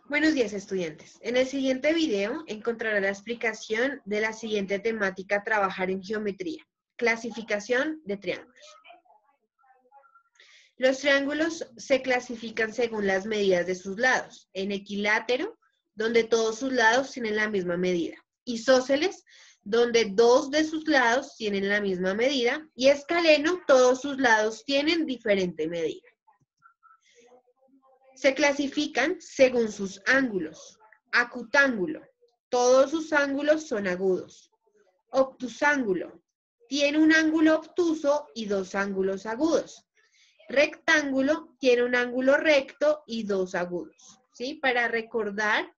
Buenos días, estudiantes. En el siguiente video encontrará la explicación de la siguiente temática a trabajar en geometría: clasificación de triángulos. Los triángulos se clasifican según las medidas de sus lados. En equilátero, donde todos sus lados tienen la misma medida. Isósceles, donde dos de sus lados tienen la misma medida. Y escaleno, todos sus lados tienen diferente medida. Se clasifican según sus ángulos. Acutángulo, todos sus ángulos son agudos. Obtusángulo, tiene un ángulo obtuso y dos ángulos agudos. Rectángulo, tiene un ángulo recto y dos agudos. ¿Sí? Para recordar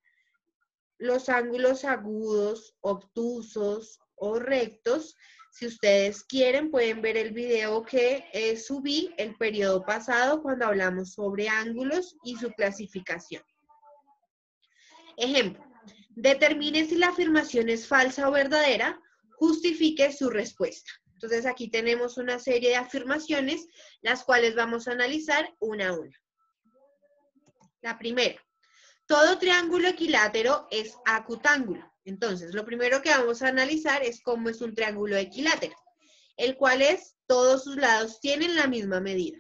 los ángulos agudos, obtusos o rectos, si ustedes quieren, pueden ver el video que subí el periodo pasado cuando hablamos sobre ángulos y su clasificación. Ejemplo, determine si la afirmación es falsa o verdadera, justifique su respuesta. Entonces aquí tenemos una serie de afirmaciones, las cuales vamos a analizar una a una. La primera, todo triángulo equilátero es acutángulo. Entonces, lo primero que vamos a analizar es cómo es un triángulo equilátero, el cual es, todos sus lados tienen la misma medida.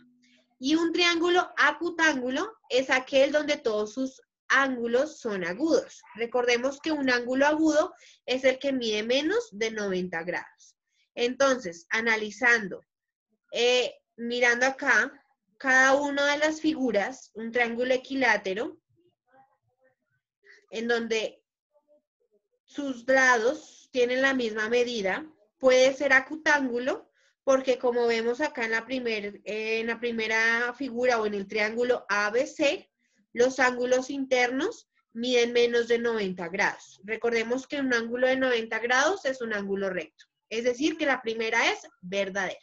Y un triángulo acutángulo es aquel donde todos sus ángulos son agudos. Recordemos que un ángulo agudo es el que mide menos de 90 grados. Entonces, analizando, mirando acá, cada una de las figuras, un triángulo equilátero, en donde sus lados tienen la misma medida, puede ser acutángulo, porque como vemos acá en la primera figura o en el triángulo ABC, los ángulos internos miden menos de 90 grados. Recordemos que un ángulo de 90 grados es un ángulo recto, es decir, que la primera es verdadera.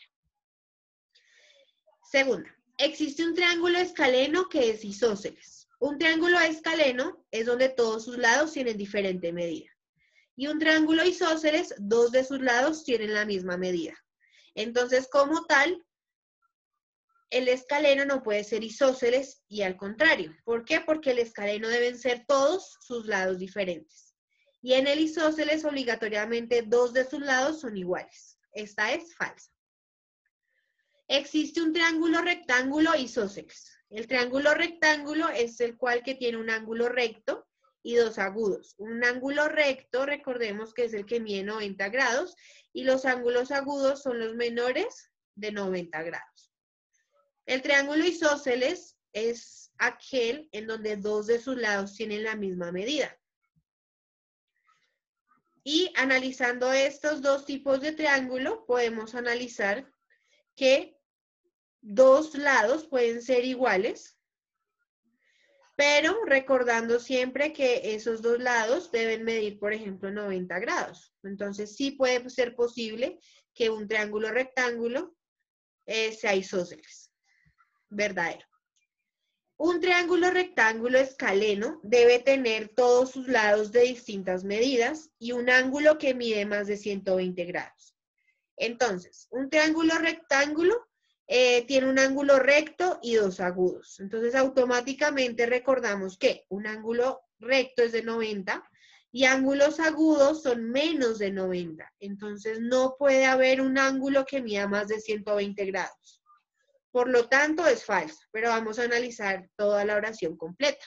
Segunda, existe un triángulo escaleno que es isósceles. Un triángulo escaleno es donde todos sus lados tienen diferente medida. Y un triángulo isósceles, dos de sus lados tienen la misma medida. Entonces, como tal, el escaleno no puede ser isósceles y al contrario. ¿Por qué? Porque el escaleno deben ser todos sus lados diferentes. Y en el isósceles, obligatoriamente, dos de sus lados son iguales. Esta es falsa. Existe un triángulo rectángulo isósceles. El triángulo rectángulo es el cual que tiene un ángulo recto y dos agudos. Un ángulo recto, recordemos que es el que mide 90 grados, y los ángulos agudos son los menores de 90 grados. El triángulo isósceles es aquel en donde dos de sus lados tienen la misma medida. Y analizando estos dos tipos de triángulo, podemos analizar que dos lados pueden ser iguales, pero recordando siempre que esos dos lados deben medir, por ejemplo, 90 grados. Entonces, sí puede ser posible que un triángulo rectángulo sea isósceles. Verdadero. Un triángulo rectángulo escaleno debe tener todos sus lados de distintas medidas y un ángulo que mide más de 120 grados. Entonces, un triángulo rectángulo tiene un ángulo recto y dos agudos. Entonces, automáticamente recordamos que un ángulo recto es de 90 y ángulos agudos son menos de 90. Entonces, no puede haber un ángulo que mida más de 120 grados. Por lo tanto, es falso, pero vamos a analizar toda la oración completa.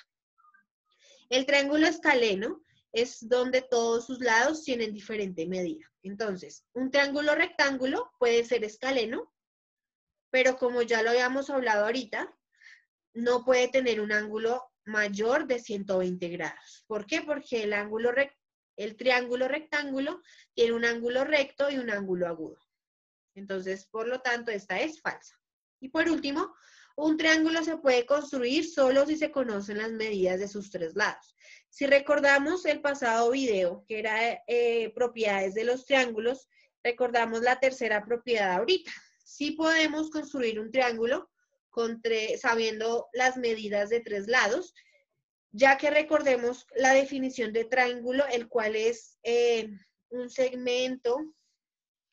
El triángulo escaleno es donde todos sus lados tienen diferente medida. Entonces, un triángulo rectángulo puede ser escaleno, pero como ya lo habíamos hablado ahorita, no puede tener un ángulo mayor de 120 grados. ¿Por qué? Porque el triángulo rectángulo tiene un ángulo recto y un ángulo agudo. Entonces, por lo tanto, esta es falsa. Y por último, un triángulo se puede construir solo si se conocen las medidas de sus tres lados. Si recordamos el pasado video, que era propiedades de los triángulos, recordamos la tercera propiedad ahorita. Sí podemos construir un triángulo sabiendo las medidas de tres lados, ya que recordemos la definición de triángulo, el cual es un segmento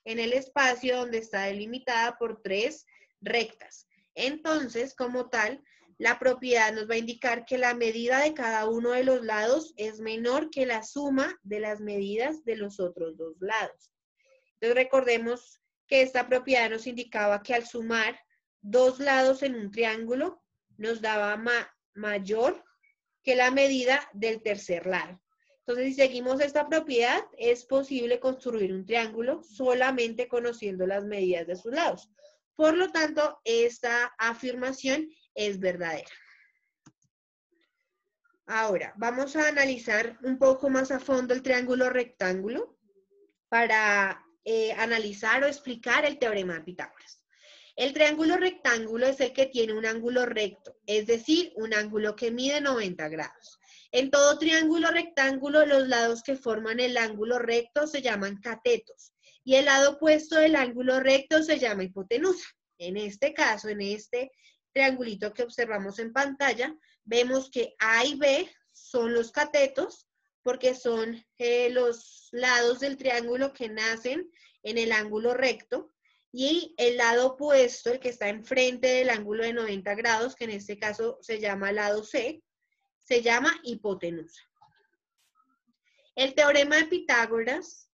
en el espacio donde está delimitada por tres rectas. Entonces, como tal, la propiedad nos va a indicar que la medida de cada uno de los lados es menor que la suma de las medidas de los otros dos lados. Entonces recordemos que esta propiedad nos indicaba que al sumar dos lados en un triángulo nos daba mayor que la medida del tercer lado. Entonces, si seguimos esta propiedad, es posible construir un triángulo solamente conociendo las medidas de sus lados. Por lo tanto, esta afirmación es verdadera. Ahora, vamos a analizar un poco más a fondo el triángulo rectángulo para analizar o explicar el teorema de Pitágoras. El triángulo rectángulo es el que tiene un ángulo recto, es decir, un ángulo que mide 90 grados. En todo triángulo rectángulo, los lados que forman el ángulo recto se llaman catetos y el lado opuesto del ángulo recto se llama hipotenusa. En este caso, en este triangulito que observamos en pantalla, vemos que A y B son los catetos porque son los lados del triángulo que nacen en el ángulo recto. Y el lado opuesto, el que está enfrente del ángulo de 90 grados, que en este caso se llama lado C, se llama hipotenusa. El teorema de Pitágoras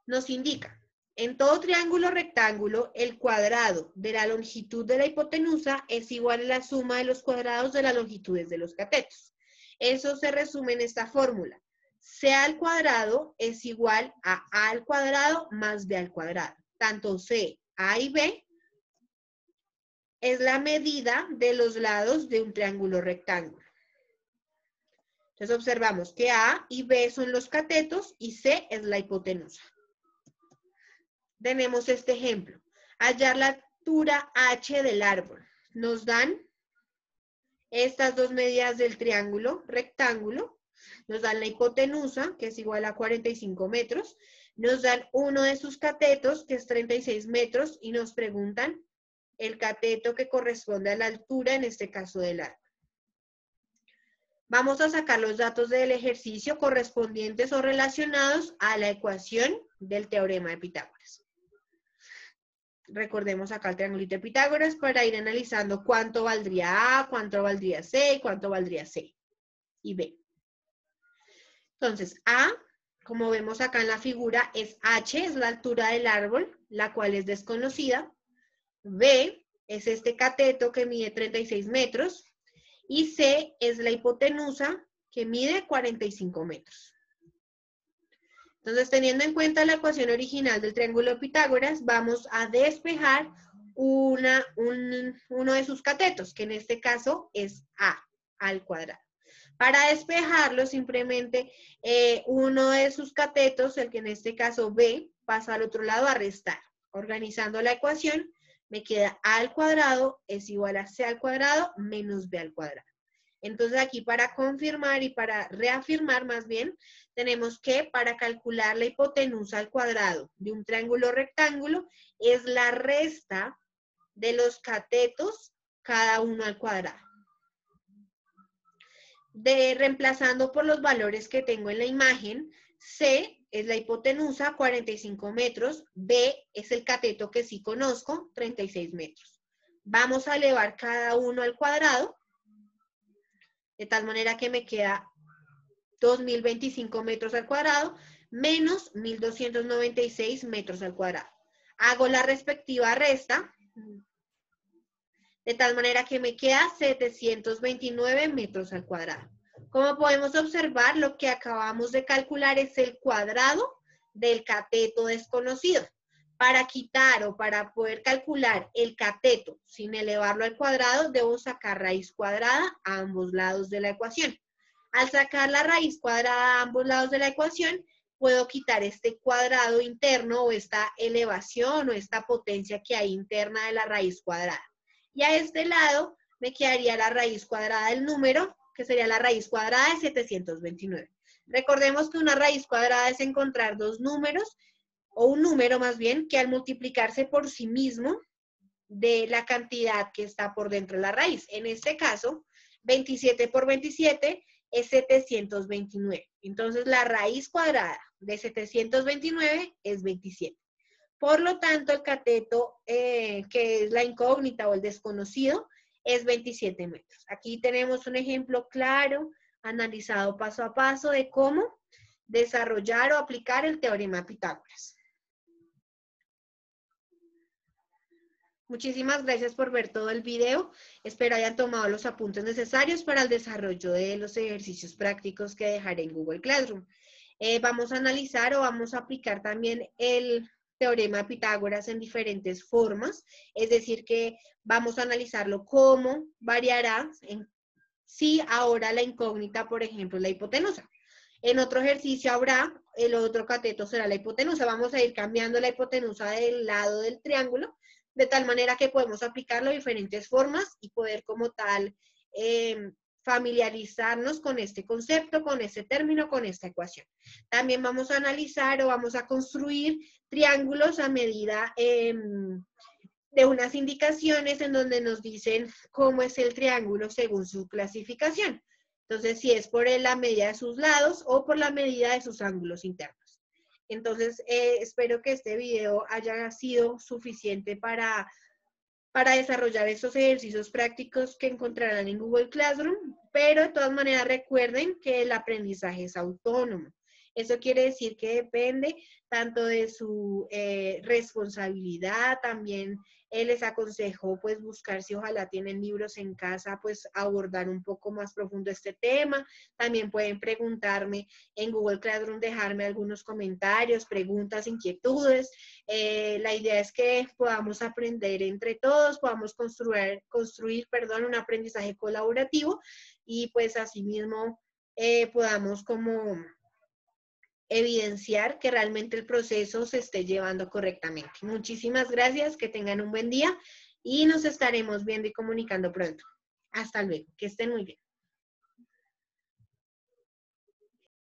nos indica, en todo triángulo rectángulo, el cuadrado de la longitud de la hipotenusa es igual a la suma de los cuadrados de las longitudes de los catetos. Eso se resume en esta fórmula. C al cuadrado es igual a A al cuadrado más B al cuadrado. Tanto C, A y B es la medida de los lados de un triángulo rectángulo. Entonces observamos que A y B son los catetos y C es la hipotenusa. Tenemos este ejemplo. Hallar la altura H del árbol. Nos dan estas dos medidas del triángulo rectángulo. Nos dan la hipotenusa, que es igual a 45 metros. Nos dan uno de sus catetos, que es 36 metros, y nos preguntan el cateto que corresponde a la altura, en este caso del árbol. Vamos a sacar los datos del ejercicio correspondientes o relacionados a la ecuación del teorema de Pitágoras. Recordemos acá el triangulito de Pitágoras para ir analizando cuánto valdría A, cuánto valdría C y cuánto valdría C y B. Entonces, A, como vemos acá en la figura, es H, es la altura del árbol, la cual es desconocida. B es este cateto que mide 36 metros. Y C es la hipotenusa que mide 45 metros. Entonces, teniendo en cuenta la ecuación original del triángulo de Pitágoras, vamos a despejar uno de sus catetos, que en este caso es A al cuadrado. Para despejarlo, simplemente uno de sus catetos, el que en este caso B, pasa al otro lado a restar. Organizando la ecuación, me queda A al cuadrado es igual a C al cuadrado menos B al cuadrado. Entonces aquí para confirmar y para reafirmar más bien, tenemos que para calcular la hipotenusa al cuadrado de un triángulo rectángulo es la resta de los catetos cada uno al cuadrado. Reemplazando por los valores que tengo en la imagen, C es la hipotenusa, 45 metros, B es el cateto que sí conozco, 36 metros. Vamos a elevar cada uno al cuadrado, de tal manera que me queda 2025 metros al cuadrado menos 1296 metros al cuadrado. Hago la respectiva resta, de tal manera que me queda 729 metros al cuadrado. Como podemos observar, lo que acabamos de calcular es el cuadrado del cateto desconocido. Para quitar o para poder calcular el cateto sin elevarlo al cuadrado, debo sacar raíz cuadrada a ambos lados de la ecuación. Al sacar la raíz cuadrada a ambos lados de la ecuación, puedo quitar este cuadrado interno o esta elevación o esta potencia que hay interna de la raíz cuadrada. Y a este lado me quedaría la raíz cuadrada del número, que sería la raíz cuadrada de 729. Recordemos que una raíz cuadrada es encontrar dos números, o un número más bien, que al multiplicarse por sí mismo de la cantidad que está por dentro de la raíz. En este caso, 27 por 27 es 729. Entonces, la raíz cuadrada de 729 es 27. Por lo tanto, el cateto, que es la incógnita o el desconocido, es 27 metros. Aquí tenemos un ejemplo claro, analizado paso a paso de cómo desarrollar o aplicar el teorema de Pitágoras. Muchísimas gracias por ver todo el video. Espero hayan tomado los apuntes necesarios para el desarrollo de los ejercicios prácticos que dejaré en Google Classroom. Vamos a analizar o vamos a aplicar también el teorema de Pitágoras en diferentes formas, es decir, que vamos a analizarlo cómo variará si ahora la incógnita, por ejemplo, es la hipotenusa. En otro ejercicio habrá, el otro cateto será la hipotenusa. Vamos a ir cambiando la hipotenusa del lado del triángulo, de tal manera que podemos aplicarlo de diferentes formas y poder como tal familiarizarnos con este concepto, con este término, con esta ecuación. También vamos a analizar o vamos a construir triángulos a medida de unas indicaciones en donde nos dicen cómo es el triángulo según su clasificación. Entonces, si es por la medida de sus lados o por la medida de sus ángulos internos. Entonces, espero que este video haya sido suficiente para desarrollar estos ejercicios prácticos que encontrarán en Google Classroom, pero de todas maneras recuerden que el aprendizaje es autónomo. Eso quiere decir que depende tanto de su responsabilidad, también les aconsejo pues buscar, si ojalá tienen libros en casa, pues abordar un poco más profundo este tema. También pueden preguntarme en Google Classroom, dejarme algunos comentarios, preguntas, inquietudes. La idea es que podamos aprender entre todos, podamos construir un aprendizaje colaborativo y pues asimismo podamos como evidenciar que realmente el proceso se esté llevando correctamente. Muchísimas gracias, que tengan un buen día y nos estaremos viendo y comunicando pronto. Hasta luego, que estén muy bien.